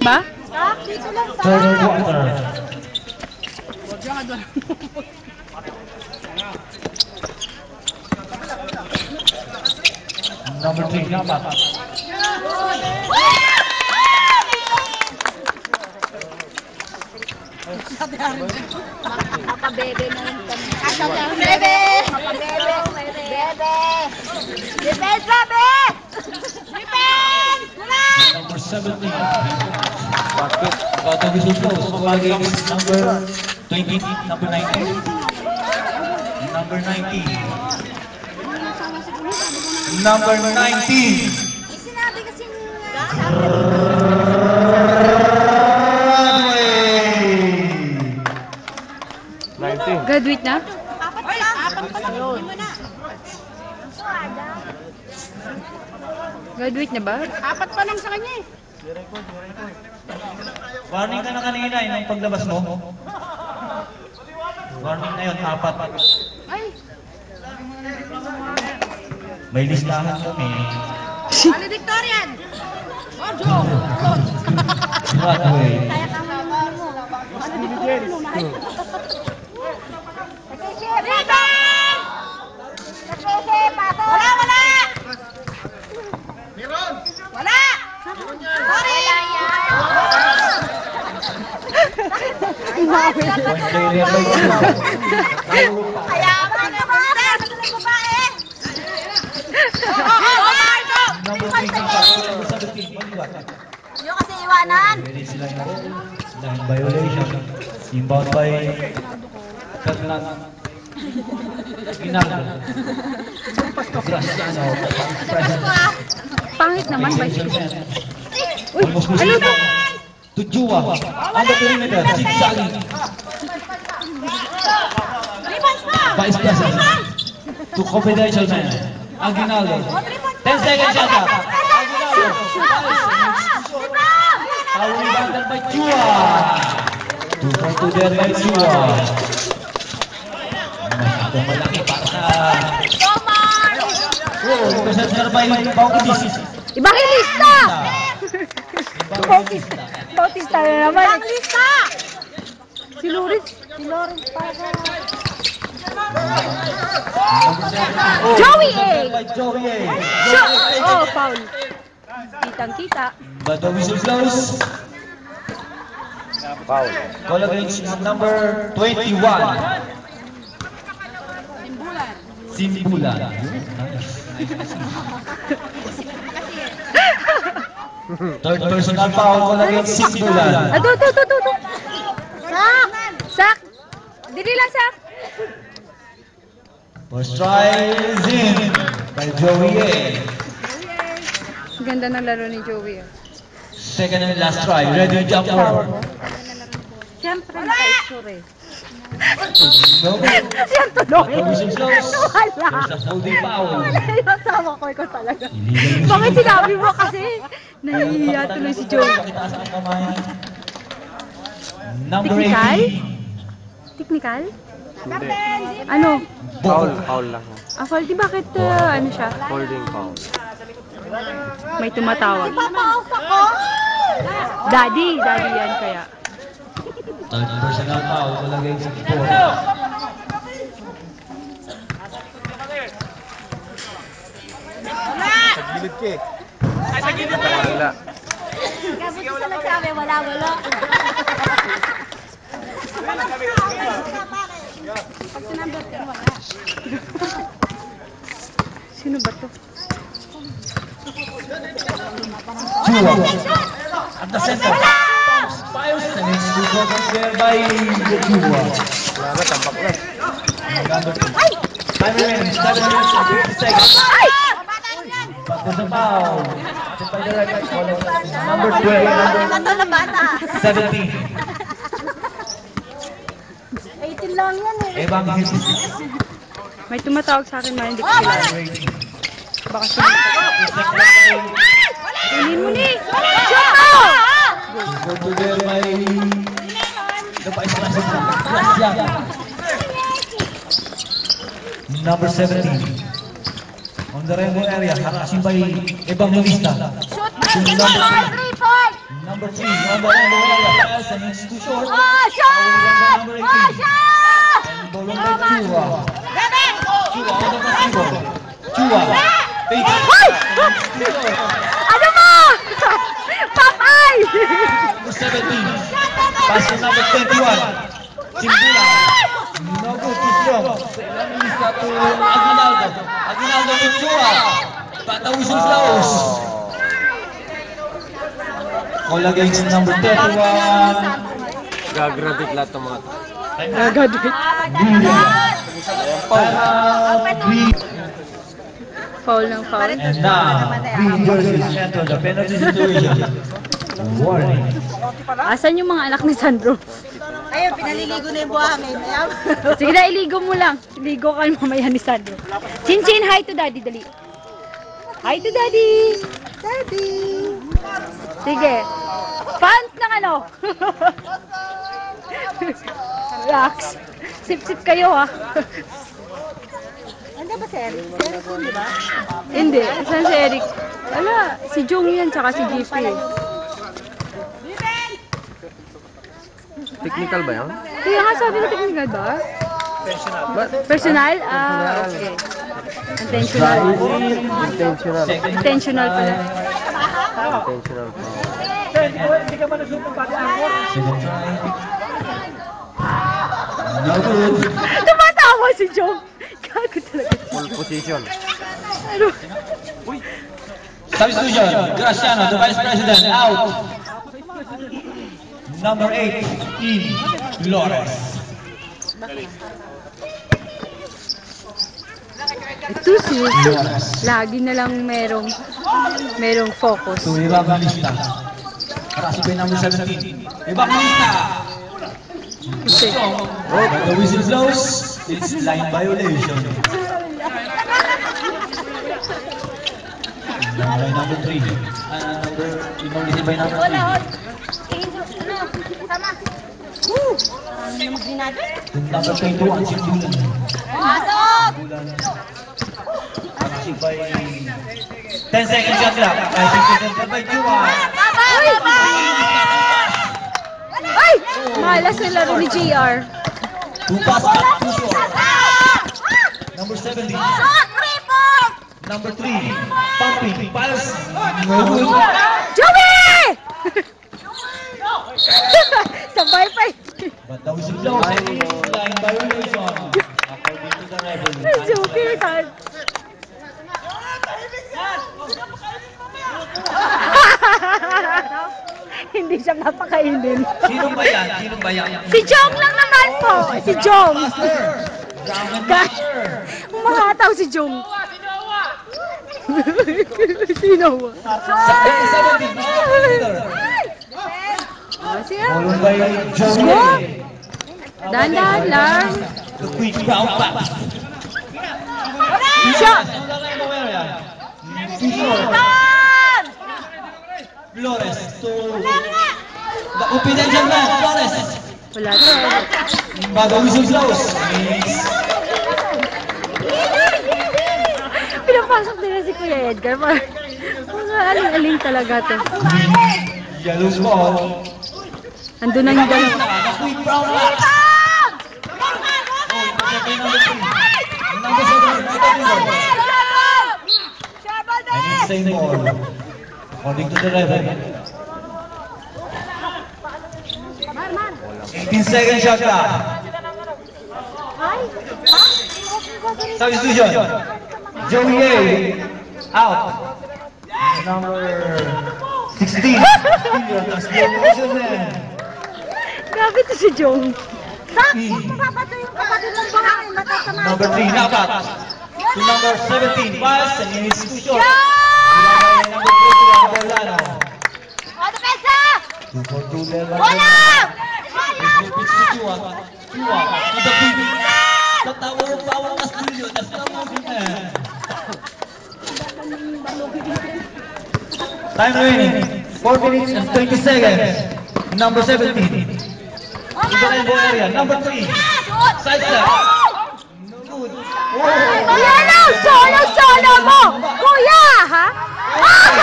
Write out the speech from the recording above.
ba? Dito lang sa. Third quarter. Number 3, dapat. Kapabebe na yun kami. Kapabebe! Kapabebe! Bebe! Defense, bebe! Defense! Number 17. Bato Visual Flows. Kumagay is number 20, number 19. Number 19. Number 19. Sinabi kasi Graduate na? Apat pa lang. Hindi mo na. Graduate na ba? Apat pa lang sa kanya eh. Warning ka na kanina yung paglabas mo. Warning na yun, 4. Ay! May listahan kami. Valedictorian! Ojo! Broadway. Kaya ka mo. Valedictorian mo, Mike. Ribbon! Nagsisi, paso! Wala, wala! Meron! Wala! Sorry! Kaya ka na ba? Madaling babae! Number 3, number 17. Yung kasi iwanan! Pwede sila dahil violation. Inbound by Katlan. Ginaldo. Graciano. Pangit naman ba? Uy, ano ba? Tujua. On the perimeter. Zigzagging. Vice President. To confidential man. Aguinaldo. 10 seconds yata. Aguinaldo. Power battle by Chua. 2-4-2 there by Chua. Masyadong malaki para sa... Representative by Bautista. Ibangilista! Bautista na naman. Panglista! Si Loris. Si Lawrence para... Joey A! Joey A. Oh, foul. Kitang-kita. But the whistle blows. Foul. Call against number 21. Simbulan. Third personal foul. Call against Simbulan. Ito. Sak! Sak! Dili lang, Sak. First try is in by Joey A. Ganda ng laro ni Joey. Second and last try. Ready to jump forward. Siyempre, naka-isure eh. No. Siyang tuloy. The whistle blows. Wala. There's a holding foul. Yung asawa ko, ikaw talaga. Bakit sinabi mo kasi? Nahihiya tuloy si Joey. Number Technical? 18. Technical? Ano? Foul lang. Foul, di bakit ano siya? Holding foul. May tumatawag. Papaus ako! Daddy yan kaya. Third personal foul. Call against 4. Gilid ka eh. Wala. Kabuti sa nagsabi, wala. Pag sinambot ka, wala. Sino ba to? Chua. At the center. Fires and it's recovered there by Chua. Wala na, tambak na. Number 2. Time remaining. 7 minutes and 50 seconds. Back to the foul. By the right side. Number 12. Ano bata? 17. 18 lang yan eh. Evangelist. May tumatawag sa akin na hindi ko kilala. Baka sino. Kunin mo ni! Go to there by the Vice President. Graciano. Number 17. On the rainbow area, harassing by Evangelista. Shoot! Number 3 point! Number 3, on the elbow area, pass and it's too short. Oh, shot! Number 18. Oh, shot! And ball on by Chua. Chua on the receiver. Chua. Fake. Hoy! Ano mo? Papay! Number 17. Pass to number 21. Chimbula. No good, too strong. Isa to Aguinaldo. Aguinaldo to Chua. Patawis yung Slaus. Call against number 31. Gagraduate lahat ng mga Nagagraduate. Foul ng foul. And now, green jerseys enter the penalty situation. Warning. Asan yung mga anak ni Sandro? Ayun, pinaliligo na yung buhangin. Ayan. Sige na, iligo mo lang. Iligo ka mamaya ni Sandro. Chin, hi to daddy, dali. Hi to daddy. Daddy. Sige. Fans ng ano? Relax. Sip-sip kayo ha. Ano ba si Eric? Si Eric yun, di ba? Hindi. Saan si Eric? Wala. Si Jong yan, tsaka si GP. technical ba yan? Kaya nga sabi na technical ba? Personal? Ah, okay. Intentional. Intentional. Intentional pala. Intentional pa. Hindi ka ba na-shoot ng body angle? No good. Tumatawa si Jong. Gago talaga. Full position. Ano? Substitution, Graciano, the Vice President, out. Number 8, in Flores. Ito si lagi na lang merong focus. So, Evangelista. Para si number 17. Evangelista. Kasi, When the whistle blows, it's line violation. Number 3. Evangelista by number 3. Tama. Ano magdinado? Number 21, si Bulan. Pasok! Si by 10 seconds shot clock. I think presented by Juan. ay! Malas na laro ni JR. Two pass back, two short. Number 17. Shot! Triple! Number 3. Pumping. Pulse. No good. Joey! Sabay pa But the whistle blows and it's line violation. According to the referee. Joker kan. Hindi siya mapakainin. Sino ba yan? Sino ba yan? Si Jong lang naman po. Si Jong. Master. Umahataw si Jong. Sino? Sa 17. Siya. Followed by Joey. Dandan lang. The quick brown pass. Siya. Flores to the confidential man, Flores. Wala to. Bago whistle blows. Pinapasok nila si Kuya Edgar. Mga aling-aling talaga to. Yellow ball. Andun na yung dalawa. The quick brown pass. Number 7. And it's same ball. According to the referee. 18 seconds shot clock. Substitution. Joey A. Out. Number 16. Grabe to si Jong. Papatay yung kapatid ng buhangin. Matatama. Number 3. Knockout. To number 17. Pass and it's too short. Number 2 to Bolano. O, depensa! 2-for-2 level. Wala! Pitch to Chua. Chua to the big. The tower of power Castillo. That's the moving man. Time remaining. 4 minutes and 20 seconds. Number 17. In the elbow area. Number 3. Side step. No good. Oh. Yan ang solo mo! Kuya, ha?